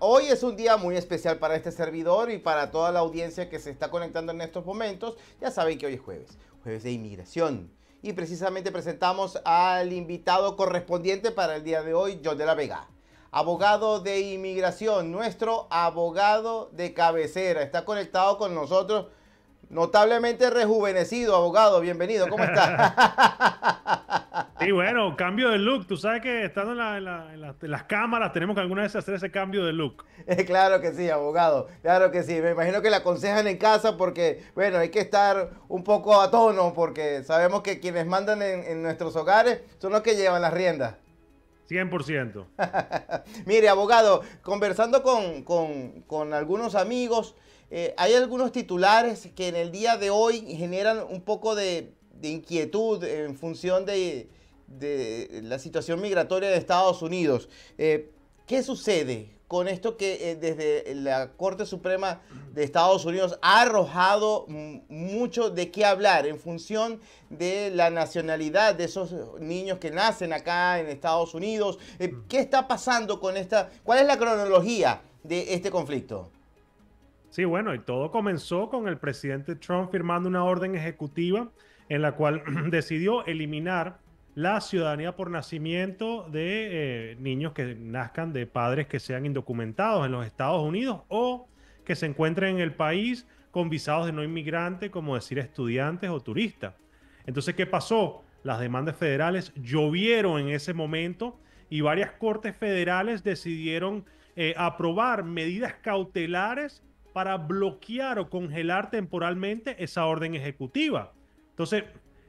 Hoy es un día muy especial para este servidor y para toda la audiencia que se está conectando en estos momentos. Ya saben que hoy es jueves de inmigración. Y precisamente presentamos al invitado correspondiente para el día de hoy, John de la Vega. Abogado de inmigración, nuestro abogado de cabecera. Está conectado con nosotros, notablemente rejuvenecido, abogado. Bienvenido, ¿cómo está? Sí, bueno, cambio de look. Tú sabes que estando en las cámaras tenemos que alguna vez hacer ese cambio de look. Claro que sí, abogado, claro que sí. Me imagino que le aconsejan en casa porque, bueno, hay que estar un poco a tono porque sabemos que quienes mandan en nuestros hogares son los que llevan las riendas. 100%. Mire, abogado, conversando con algunos amigos, hay algunos titulares que en el día de hoy generan un poco de inquietud en función de la situación migratoria de Estados Unidos. ¿Qué sucede con esto que desde la Corte Suprema de Estados Unidos ha arrojado mucho de qué hablar en función de la nacionalidad de esos niños que nacen acá en Estados Unidos? ¿Qué está pasando con esta? ¿Cuál es la cronología de este conflicto? Sí, bueno, y todo comenzó con el presidente Trump firmando una orden ejecutiva en la cual decidió eliminar la ciudadanía por nacimiento de niños que nazcan de padres que sean indocumentados en los Estados Unidos o que se encuentren en el país con visados de no inmigrante, como decir estudiantes o turistas. Entonces, ¿qué pasó? Las demandas federales llovieron en ese momento y varias cortes federales decidieron aprobar medidas cautelares para bloquear o congelar temporalmente esa orden ejecutiva. Entonces,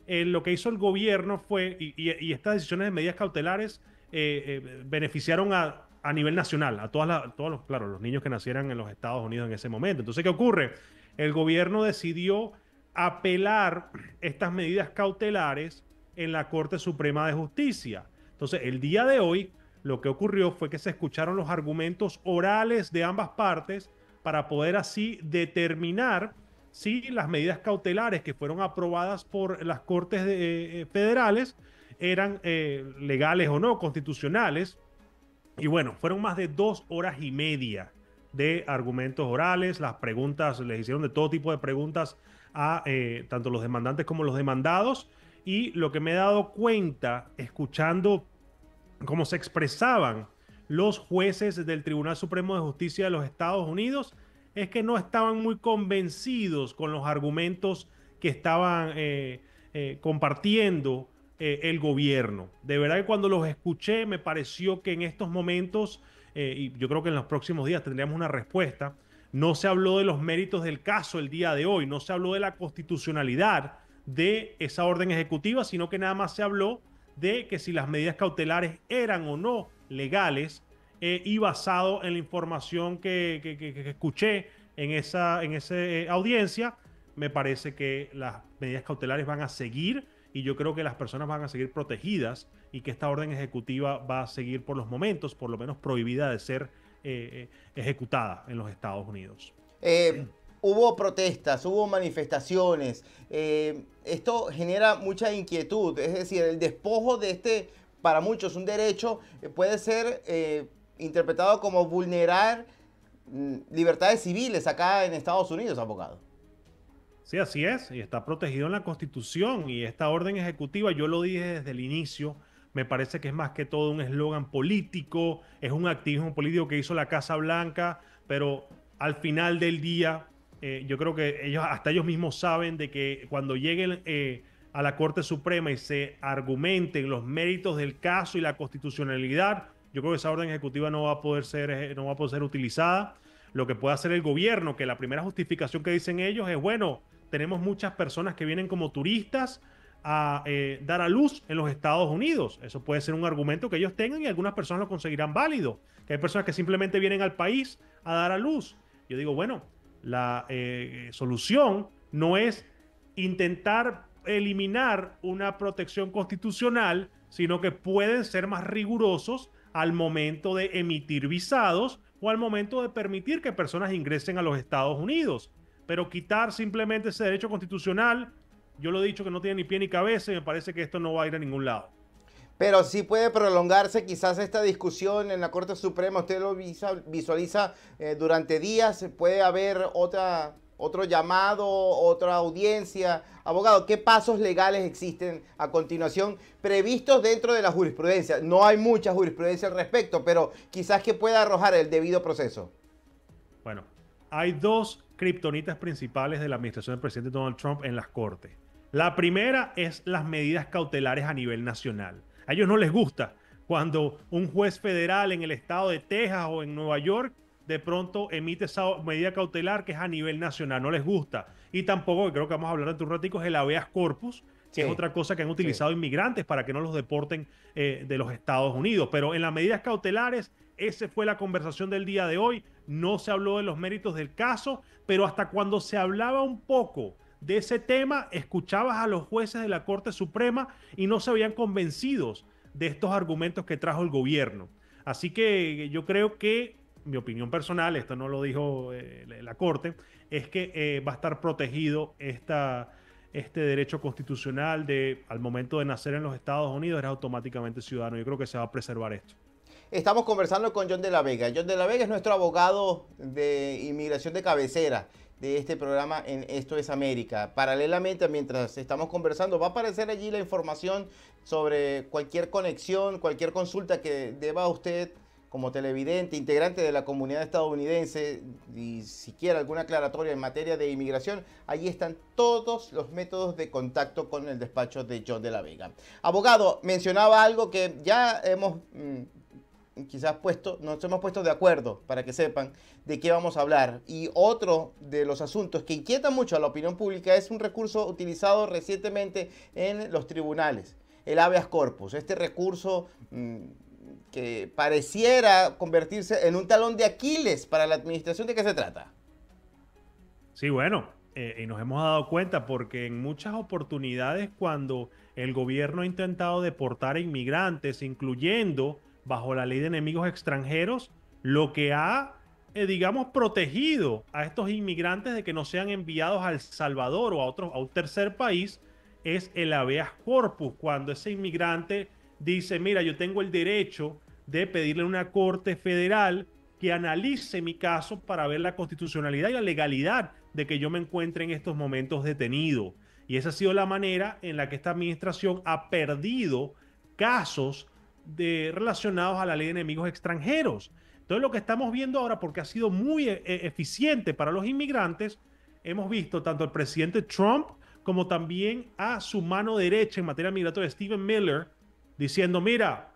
lo que hizo el gobierno fue, y estas decisiones de medidas cautelares beneficiaron a nivel nacional, a todos los, claro, los niños que nacieran en los Estados Unidos en ese momento. Entonces, ¿qué ocurre? El gobierno decidió apelar estas medidas cautelares en la Corte Suprema de Justicia. Entonces, el día de hoy, lo que ocurrió fue que se escucharon los argumentos orales de ambas partes para poder así determinar si las medidas cautelares que fueron aprobadas por las cortes federales eran legales o no, constitucionales. Y bueno, fueron más de 2 horas y media de argumentos orales, las preguntas, les hicieron de todo tipo de preguntas a tanto los demandantes como los demandados. Y lo que me he dado cuenta, escuchando cómo se expresaban los jueces del Tribunal Supremo de Justicia de los Estados Unidos, es que no estaban muy convencidos con los argumentos que estaban compartiendo el gobierno. De verdad que cuando los escuché me pareció que en estos momentos, y yo creo que en los próximos días tendríamos una respuesta, no se habló de los méritos del caso el día de hoy, no se habló de la constitucionalidad de esa orden ejecutiva, sino que nada más se habló de que si las medidas cautelares eran o no legales, y basado en la información que escuché en esa audiencia, me parece que las medidas cautelares van a seguir y yo creo que las personas van a seguir protegidas y que esta orden ejecutiva va a seguir por los momentos, por lo menos prohibida de ser ejecutada en los Estados Unidos. Eh, Hubo protestas, hubo manifestaciones. Esto genera mucha inquietud. Es decir, el despojo de este, para muchos, un derecho, puede ser interpretado como vulnerar libertades civiles acá en Estados Unidos, abogado. Sí, así es, y está protegido en la Constitución y esta orden ejecutiva, yo lo dije desde el inicio, me parece que es más que todo un eslogan político, es un activismo político que hizo la Casa Blanca, pero al final del día, yo creo que ellos, hasta ellos mismos saben de que cuando lleguen a la Corte Suprema y se argumenten los méritos del caso y la constitucionalidad, yo creo que esa orden ejecutiva no va a poder ser, no va a poder ser utilizada. Lo que puede hacer el gobierno, que la primera justificación que dicen ellos es, bueno, tenemos muchas personas que vienen como turistas a dar a luz en los Estados Unidos. Eso puede ser un argumento que ellos tengan y algunas personas lo conseguirán válido. Que hay personas que simplemente vienen al país a dar a luz. Yo digo, bueno, la solución no es intentar eliminar una protección constitucional, sino que pueden ser más rigurosos al momento de emitir visados o al momento de permitir que personas ingresen a los Estados Unidos. Pero quitar simplemente ese derecho constitucional, yo lo he dicho que no tiene ni pie ni cabeza y me parece que esto no va a ir a ningún lado. Pero sí puede prolongarse quizás esta discusión en la Corte Suprema. Usted lo visualiza durante días. Puede haber otro llamado, otra audiencia. Abogado, ¿qué pasos legales existen a continuación previstos dentro de la jurisprudencia? No hay mucha jurisprudencia al respecto, pero quizás que pueda arrojar el debido proceso. Bueno, hay dos kriptonitas principales de la administración del presidente Donald Trump en las cortes. La primera es las medidas cautelares a nivel nacional. A ellos no les gusta cuando un juez federal en el estado de Texas o en Nueva York de pronto emite esa medida cautelar que es a nivel nacional. No les gusta. Y tampoco, que creo que vamos a hablar dentro de un ratico, es el habeas corpus, que es otra cosa que han utilizado inmigrantes para que no los deporten de los Estados Unidos. Pero en las medidas cautelares, esa fue la conversación del día de hoy. No se habló de los méritos del caso, pero hasta cuando se hablaba un poco de ese tema, escuchabas a los jueces de la Corte Suprema y no se veían convencidos de estos argumentos que trajo el gobierno. Así que yo creo que, mi opinión personal, esto no lo dijo la Corte, es que va a estar protegido este derecho constitucional de, al momento de nacer en los Estados Unidos, eres automáticamente ciudadano. Yo creo que se va a preservar esto. Estamos conversando con John de la Vega. John de la Vega es nuestro abogado de inmigración de cabecera de este programa en Esto es América. Paralelamente, mientras estamos conversando, va a aparecer allí la información sobre cualquier conexión, cualquier consulta que deba usted como televidente, integrante de la comunidad estadounidense, y siquiera alguna aclaratoria en materia de inmigración. Allí están todos los métodos de contacto con el despacho de John de la Vega. Abogado, mencionaba algo que ya hemos quizás nos hemos puesto de acuerdo para que sepan de qué vamos a hablar. Y otro de los asuntos que inquieta mucho a la opinión pública es un recurso utilizado recientemente en los tribunales, el habeas corpus. Este recurso que pareciera convertirse en un talón de Aquiles para la administración. ¿De qué se trata? Sí, bueno, y nos hemos dado cuenta porque en muchas oportunidades cuando el gobierno ha intentado deportar a inmigrantes, incluyendo bajo la ley de enemigos extranjeros, lo que ha, digamos, protegido a estos inmigrantes de que no sean enviados a El Salvador o a un tercer país es el habeas corpus, cuando ese inmigrante dice, mira, yo tengo el derecho de pedirle a una corte federal que analice mi caso para ver la constitucionalidad y la legalidad de que yo me encuentre en estos momentos detenido. Y esa ha sido la manera en la que esta administración ha perdido casos relacionados a la ley de enemigos extranjeros. Entonces lo que estamos viendo ahora, porque ha sido muy eficiente para los inmigrantes, hemos visto tanto al presidente Trump como también a su mano derecha en materia migratoria, Stephen Miller, diciendo, mira,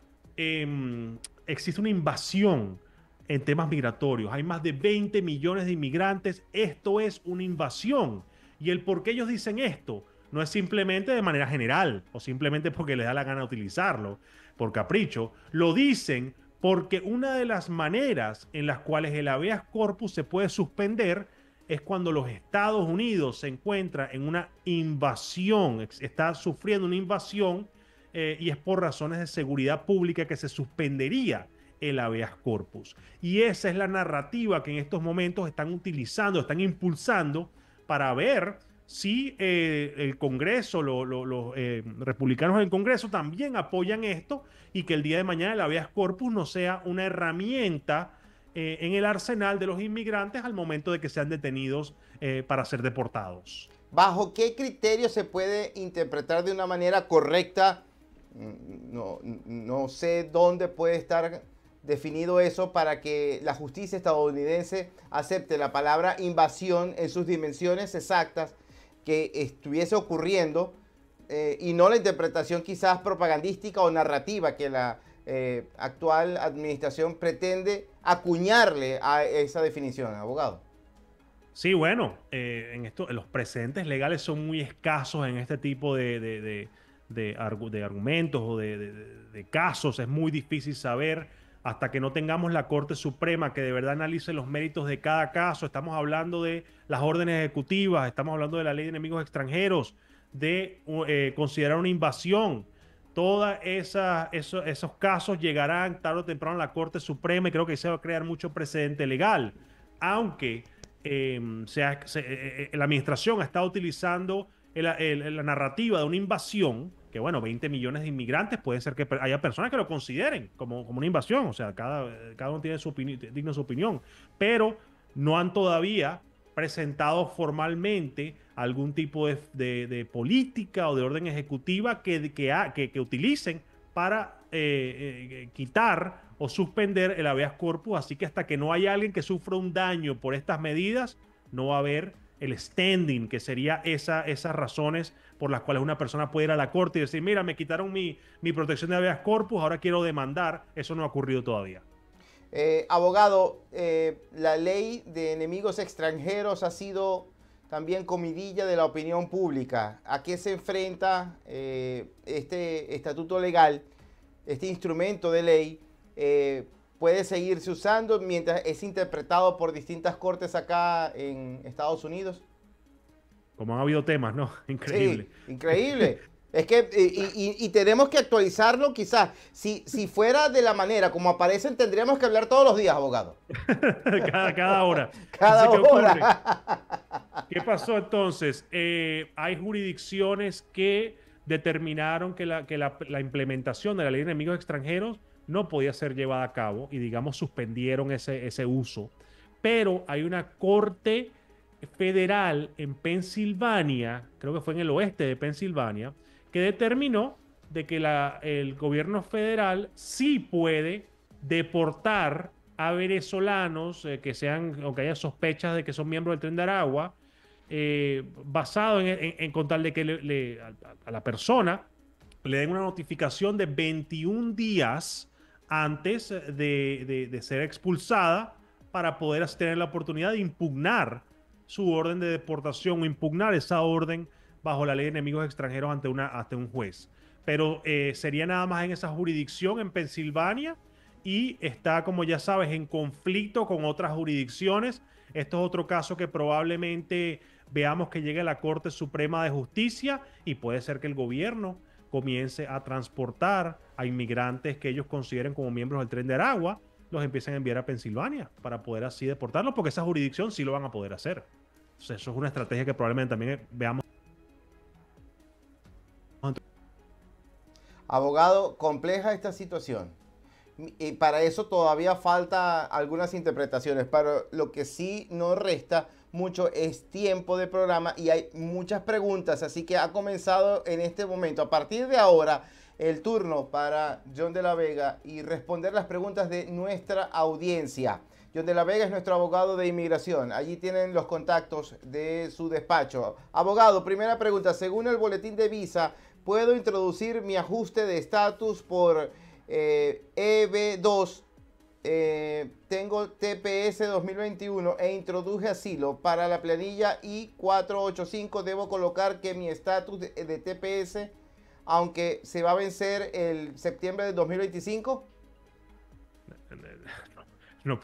existe una invasión en temas migratorios. Hay más de 20 millones de inmigrantes. Esto es una invasión. Y el por qué ellos dicen esto no es simplemente de manera general o simplemente porque les da la gana utilizarlo por capricho. Lo dicen porque una de las maneras en las cuales el habeas corpus se puede suspender es cuando los Estados Unidos se encuentra en una invasión, está sufriendo una invasión y es por razones de seguridad pública que se suspendería el habeas corpus. Y esa es la narrativa que en estos momentos están utilizando, están impulsando para ver si el Congreso, los republicanos del Congreso también apoyan esto y que el día de mañana el habeas corpus no sea una herramienta en el arsenal de los inmigrantes al momento de que sean detenidos para ser deportados. ¿Bajo qué criterio se puede interpretar de una manera correcta? No sé dónde puede estar definido eso para que la justicia estadounidense acepte la palabra invasión en sus dimensiones exactas que estuviese ocurriendo y no la interpretación quizás propagandística o narrativa que la actual administración pretende acuñarle a esa definición, abogado. Sí, bueno, los precedentes legales son muy escasos en este tipo de argumentos o de casos. Es muy difícil saber hasta que no tengamos la Corte Suprema que de verdad analice los méritos de cada caso. Estamos hablando de las órdenes ejecutivas, estamos hablando de la ley de enemigos extranjeros, de considerar una invasión. Todos esos casos llegarán tarde o temprano a la Corte Suprema y creo que se va a crear mucho precedente legal. Aunque la administración ha estado utilizando la narrativa de una invasión, que bueno, 20 millones de inmigrantes, puede ser que haya personas que lo consideren como una invasión, o sea, cada uno tiene digno su opinión, pero no han todavía presentado formalmente algún tipo de política o de orden ejecutiva que utilicen para quitar o suspender el habeas corpus, así que hasta que no haya alguien que sufra un daño por estas medidas, no va a haber el standing, que sería esas razones por las cuales una persona puede ir a la corte y decir, mira, me quitaron mi protección de habeas corpus, ahora quiero demandar. Eso no ha ocurrido todavía. Abogado, la ley de enemigos extranjeros ha sido también comidilla de la opinión pública. ¿A qué se enfrenta este estatuto legal, este instrumento de ley? ¿Puede seguirse usando mientras es interpretado por distintas cortes acá en Estados Unidos? Como han habido temas, ¿no? Increíble. Sí, increíble. Es que, y tenemos que actualizarlo quizás. Si fuera de la manera como aparecen, tendríamos que hablar todos los días, abogado. cada hora. Cada hora. ¿Qué pasó entonces? Hay jurisdicciones que determinaron que la implementación de la ley de enemigos extranjeros no podía ser llevada a cabo y, digamos, suspendieron ese uso. Pero hay una corte federal en Pensilvania, creo que fue en el oeste de Pensilvania, que determinó de que el gobierno federal sí puede deportar a venezolanos que sean, o que haya sospechas de que son miembros del Tren de Aragua, basado en con tal de que a la persona le den una notificación de 21 días antes de ser expulsada para poder tener la oportunidad de impugnar su orden de deportación o impugnar esa orden bajo la ley de enemigos extranjeros ante un juez. Pero sería nada más en esa jurisdicción en Pensilvania y está, como ya sabes, en conflicto con otras jurisdicciones. Esto es otro caso que probablemente veamos que llegue a la Corte Suprema de Justicia y puede ser que el gobierno comience a transportar a inmigrantes que ellos consideren como miembros del Tren de Aragua, los empiecen a enviar a Pensilvania para poder así deportarlos, porque esa jurisdicción sí lo van a poder hacer. Entonces, eso es una estrategia que probablemente también veamos. Abogado, compleja esta situación. Y para eso todavía falta algunas interpretaciones, pero lo que sí no resta mucho es tiempo de programa y hay muchas preguntas, así que ha comenzado en este momento, a partir de ahora, el turno para John de la Vega y responder las preguntas de nuestra audiencia. John de la Vega es nuestro abogado de inmigración. Allí tienen los contactos de su despacho. Abogado, primera pregunta. Según el boletín de visa, ¿puedo introducir mi ajuste de estatus por EB2? Tengo TPS 2021 e introduje asilo. Para la planilla I-485 debo colocar que mi estatus de TPS, aunque se va a vencer el septiembre de 2025. No,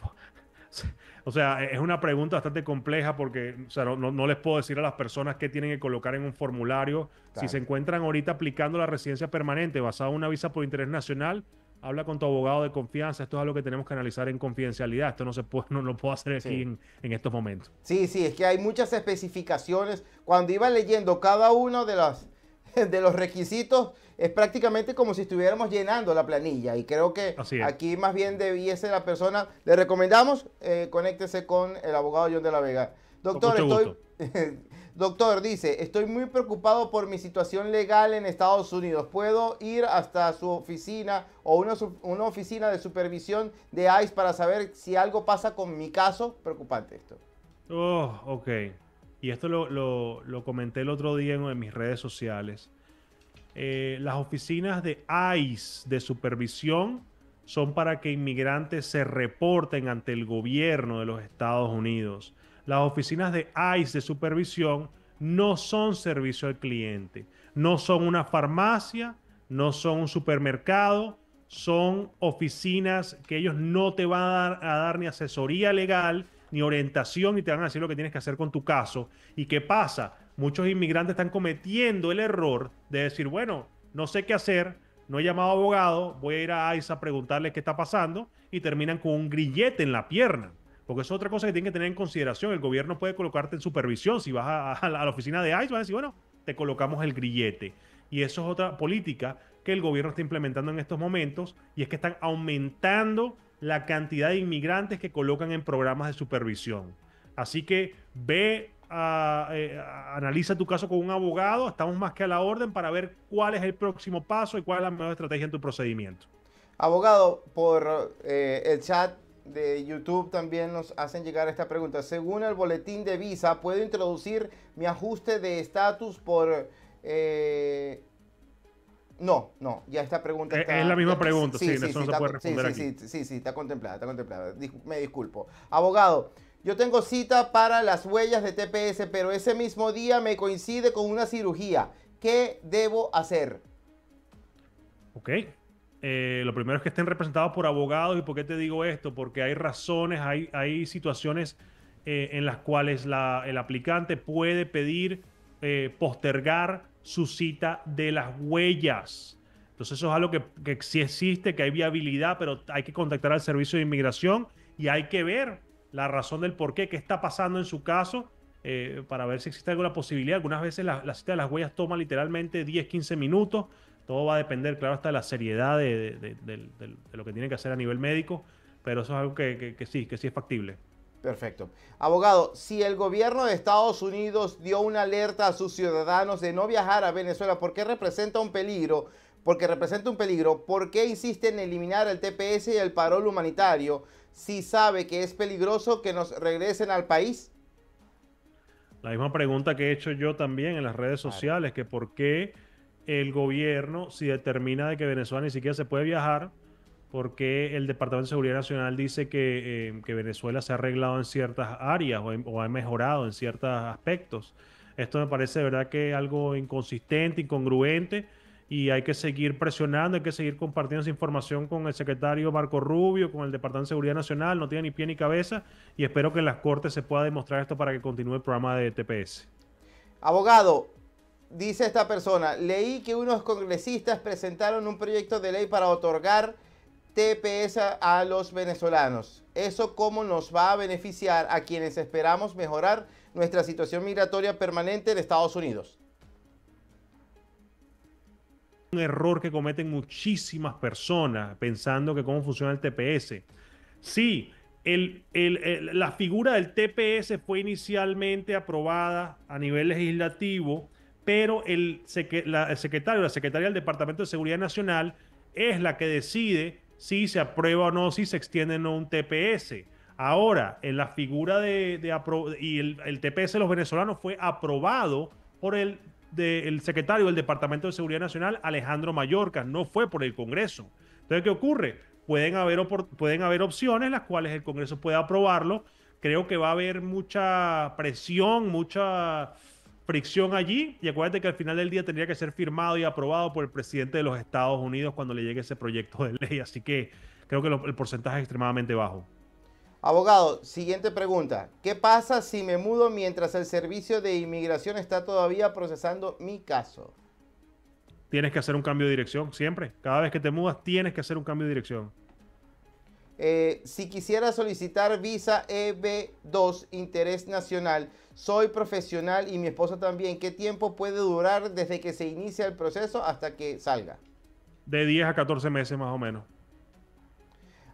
o sea, es una pregunta bastante compleja porque, o sea, no les puedo decir a las personas qué tienen que colocar en un formulario. Claro. Si se encuentran ahorita aplicando la residencia permanente basada en una visa por interés nacional, habla con tu abogado de confianza. Esto es algo que tenemos que analizar en confidencialidad. Esto no se puede, no lo puedo hacer aquí en estos momentos. Sí, es que hay muchas especificaciones. Cuando iba leyendo cada uno de los requisitos, es prácticamente como si estuviéramos llenando la planilla, y creo que aquí más bien debiese la persona. Le recomendamos conéctese con el abogado John de la Vega. Doctor, doctor, dice, estoy muy preocupado por mi situación legal en Estados Unidos. ¿Puedo ir hasta su oficina o una oficina de supervisión de ICE para saber si algo pasa con mi caso? Preocupante esto. Oh, ok. Y esto lo comenté el otro día en mis redes sociales. Las oficinas de ICE de supervisión son para que inmigrantes se reporten ante el gobierno de los Estados Unidos. Las oficinas de ICE de supervisión no son servicio al cliente, no son una farmacia, no son un supermercado, son oficinas que ellos no te van a dar ni asesoría legal, ni orientación, ni te van a decir lo que tienes que hacer con tu caso. ¿Y qué pasa? Muchos inmigrantes están cometiendo el error de decir, bueno, no sé qué hacer, no he llamado a abogado, voy a ir a ICE a preguntarle qué está pasando, y terminan con un grillete en la pierna. Porque es otra cosa que tienen que tener en consideración. El gobierno puede colocarte en supervisión. Si vas a la oficina de ICE, vas a decir, bueno, te colocamos el grillete. Y eso es otra política que el gobierno está implementando en estos momentos, y es que están aumentando la cantidad de inmigrantes que colocan en programas de supervisión. Así que analiza tu caso con un abogado, estamos más que a la orden para ver cuál es el próximo paso y cuál es la mejor estrategia en tu procedimiento. Abogado, por el chat de YouTube también nos hacen llegar esta pregunta. Según el boletín de visa, ¿puedo introducir mi ajuste de estatus por... No, ya esta pregunta está... Es la misma pregunta, sí, eso no se puede responder aquí. Sí, está contemplada. Me disculpo. Abogado, yo tengo cita para las huellas de TPS, pero ese mismo día me coincide con una cirugía. ¿Qué debo hacer? Ok. Lo primero es que estén representados por abogados. ¿Y por qué te digo esto? Porque hay razones, hay situaciones en las cuales el aplicante puede pedir postergar su cita de las huellas. Entonces eso es algo que sí existe, que hay viabilidad, pero hay que contactar al servicio de inmigración y hay que ver la razón del por qué está pasando en su caso, para ver si existe alguna posibilidad. Algunas veces la cita de las huellas toma literalmente 10, 15 minutos. Todo va a depender, claro, hasta de la seriedad de lo que tiene que hacer a nivel médico, pero eso es algo que sí es factible. Perfecto. Abogado, si el gobierno de Estados Unidos dio una alerta a sus ciudadanos de no viajar a Venezuela porque representa un peligro, ¿por qué insiste en eliminar el TPS y el parol humanitario si sabe que es peligroso que nos regresen al país? La misma pregunta que he hecho yo también en las redes sociales, que por qué el gobierno, si determina de que Venezuela ni siquiera se puede viajar, porque el Departamento de Seguridad Nacional dice que Venezuela se ha arreglado en ciertas áreas o ha mejorado en ciertos aspectos. Esto me parece de verdad que es algo inconsistente, incongruente, y hay que seguir presionando, hay que seguir compartiendo esa información con el secretario Marco Rubio, con el Departamento de Seguridad Nacional. No tiene ni pie ni cabeza, y espero que en las cortes se pueda demostrar esto para que continúe el programa de TPS. Abogado, dice esta persona, leí que unos congresistas presentaron un proyecto de ley para otorgar TPS a los venezolanos. ¿Eso cómo nos va a beneficiar a quienes esperamos mejorar nuestra situación migratoria permanente en Estados Unidos? Un error que cometen muchísimas personas pensando que cómo funciona el TPS. Sí, la figura del TPS fue inicialmente aprobada a nivel legislativo, pero el secretario o la secretaria del Departamento de Seguridad Nacional es la que decide si se aprueba o no, si se extiende o no un TPS. Ahora, en la figura el TPS de los venezolanos fue aprobado por el secretario del Departamento de Seguridad Nacional, Alejandro Mayorkas, no fue por el Congreso. Entonces, ¿qué ocurre? Pueden haber opciones en las cuales el Congreso pueda aprobarlo. Creo que va a haber mucha presión, mucha fricción allí, y acuérdate que al final del día tendría que ser firmado y aprobado por el presidente de los Estados Unidos cuando le llegue ese proyecto de ley, así que creo que el porcentaje es extremadamente bajo. Abogado, siguiente pregunta. ¿Qué pasa si me mudo mientras el servicio de inmigración está todavía procesando mi caso? Tienes que hacer un cambio de dirección, siempre. Cada vez que te mudas tienes que hacer un cambio de dirección. Si quisiera solicitar visa EB2, interés nacional, soy profesional y mi esposa también, ¿qué tiempo puede durar desde que se inicia el proceso hasta que salga? De 10 a 14 meses más o menos.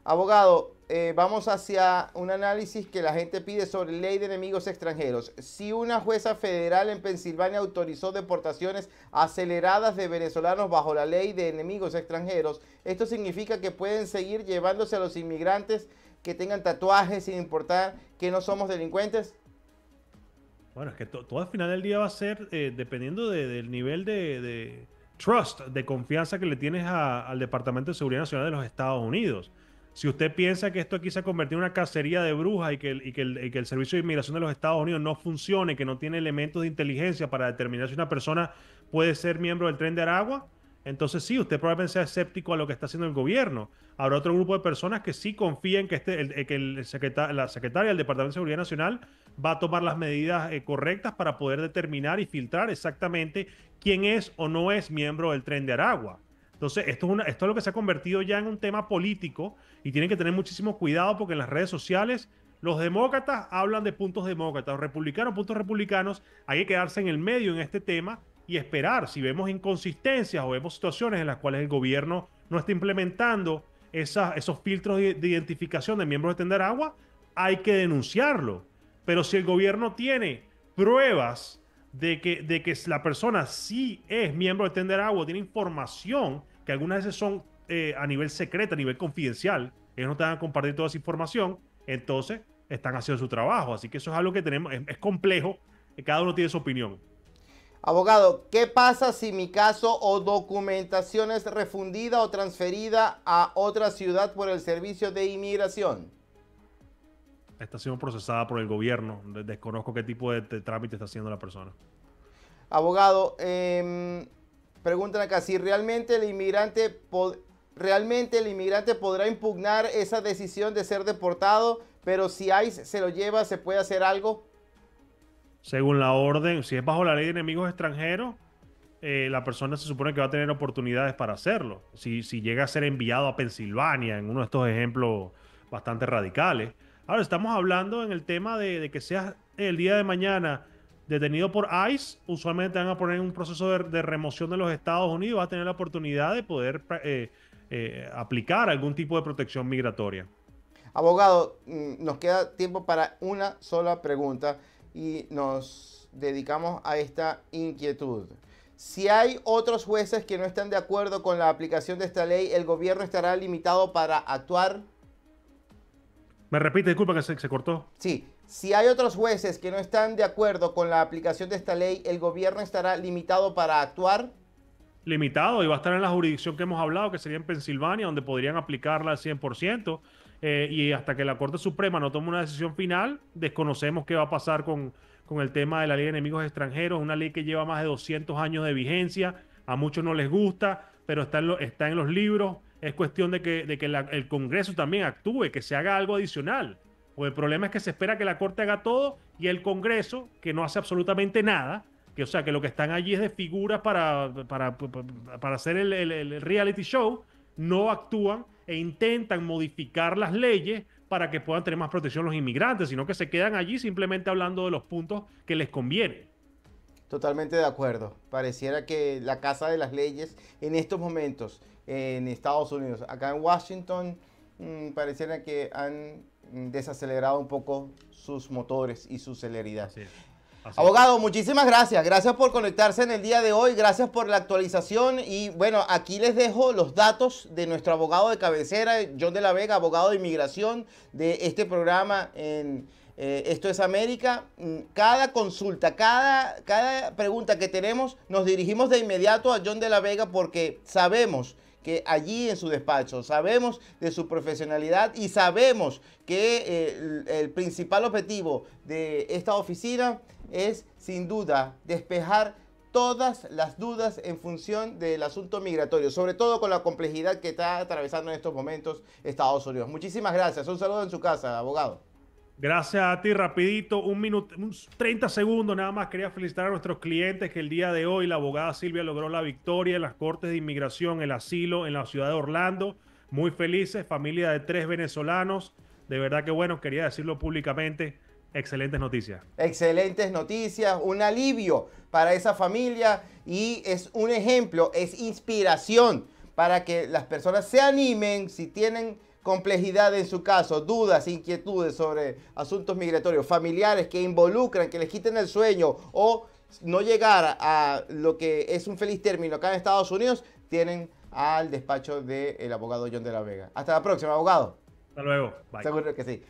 Abogado, vamos hacia un análisis que la gente pide sobre ley de enemigos extranjeros. Si una jueza federal en Pensilvania autorizó deportaciones aceleradas de venezolanos bajo la ley de enemigos extranjeros, ¿esto significa que pueden seguir llevándose a los inmigrantes que tengan tatuajes sin importar que no somos delincuentes? Bueno, es que todo al final del día va a ser dependiendo del nivel de trust, de confianza que le tienes al Departamento de Seguridad Nacional de los Estados Unidos. Si usted piensa que esto aquí se ha convertido en una cacería de brujas y que el Servicio de Inmigración de los Estados Unidos no funcione, que no tiene elementos de inteligencia para determinar si una persona puede ser miembro del Tren de Aragua, entonces sí, usted probablemente sea escéptico a lo que está haciendo el gobierno. Habrá otro grupo de personas que sí confían que la secretaria del Departamento de Seguridad Nacional va a tomar las medidas correctas para poder determinar y filtrar exactamente quién es o no es miembro del Tren de Aragua. Entonces, esto es lo que se ha convertido ya en un tema político y tienen que tener muchísimo cuidado porque en las redes sociales los demócratas hablan de puntos demócratas, los republicanos puntos republicanos. Hay que quedarse en el medio en este tema y esperar. Si vemos inconsistencias o vemos situaciones en las cuales el gobierno no está implementando esos filtros de identificación de miembros de Tender Agua, hay que denunciarlo. Pero si el gobierno tiene pruebas de que la persona sí es miembro de Tender Agua, tiene información, que algunas veces son a nivel secreto, a nivel confidencial, ellos no te van a compartir toda esa información, entonces están haciendo su trabajo. Así que eso es algo que tenemos, es complejo, cada uno tiene su opinión. Abogado, ¿qué pasa si mi caso o documentación es refundida o transferida a otra ciudad por el servicio de inmigración? Está siendo procesada por el gobierno. Desconozco qué tipo de trámite está haciendo la persona. Abogado, preguntan acá, si realmente el inmigrante podrá impugnar esa decisión de ser deportado, pero si ICE se lo lleva, ¿se puede hacer algo? Según la orden, si es bajo la ley de enemigos extranjeros, la persona se supone que va a tener oportunidades para hacerlo. Si llega a ser enviado a Pensilvania, en uno de estos ejemplos bastante radicales. Ahora, estamos hablando en el tema de que seas el día de mañana detenido por ICE, usualmente te van a poner en un proceso de remoción de los Estados Unidos, vas a tener la oportunidad de poder aplicar algún tipo de protección migratoria. Abogado, nos queda tiempo para una sola pregunta y nos dedicamos a esta inquietud. Si hay otros jueces que no están de acuerdo con la aplicación de esta ley, ¿el gobierno estará limitado para actuar? ¿Me repite? Disculpa que se cortó. Sí. Si hay otros jueces que no están de acuerdo con la aplicación de esta ley, ¿el gobierno estará limitado para actuar? Limitado, y va a estar en la jurisdicción que hemos hablado, que sería en Pensilvania, donde podrían aplicarla al 100%. Y hasta que la Corte Suprema no tome una decisión final, desconocemos qué va a pasar con el tema de la ley de enemigos extranjeros, una ley que lleva más de 200 años de vigencia, a muchos no les gusta, pero está en los libros. Es cuestión de que el Congreso también actúe, que se haga algo adicional. O el problema es que se espera que la Corte haga todo y el Congreso, que no hace absolutamente nada, que, o sea, que lo que están allí es de figuras para hacer el reality show, no actúan e intentan modificar las leyes para que puedan tener más protección los inmigrantes, sino que se quedan allí simplemente hablando de los puntos que les conviene. Totalmente de acuerdo. Pareciera que la Casa de las Leyes en estos momentos en Estados Unidos, acá en Washington, pareciera que han desacelerado un poco sus motores y su celeridad. Sí. Abogado, muchísimas gracias. Gracias por conectarse en el día de hoy. Gracias por la actualización. Y bueno, aquí les dejo los datos de nuestro abogado de cabecera, John de la Vega, abogado de inmigración de este programa en Esto es América. Cada consulta, cada pregunta que tenemos, nos dirigimos de inmediato a John de la Vega porque sabemos que allí en su despacho, sabemos de su profesionalidad y sabemos que el principal objetivo de esta oficina es, sin duda, despejar todas las dudas en función del asunto migratorio, sobre todo con la complejidad que está atravesando en estos momentos Estados Unidos. Muchísimas gracias. Un saludo en su casa, abogado. Gracias a ti, rapidito, un minuto, 30 segundos nada más. Quería felicitar a nuestros clientes que el día de hoy la abogada Silvia logró la victoria en las Cortes de Inmigración, el asilo en la ciudad de Orlando. Muy felices, familia de 3 venezolanos. De verdad que bueno, quería decirlo públicamente. Excelentes noticias. Excelentes noticias, un alivio para esa familia y es un ejemplo, es inspiración para que las personas se animen si tienen complejidad en su caso, dudas, inquietudes sobre asuntos migratorios, familiares que involucran, que les quiten el sueño o no llegar a lo que es un feliz término acá en Estados Unidos, tienen al despacho del abogado John de la Vega. Hasta la próxima, abogado. Hasta luego. Bye. Seguro que sí.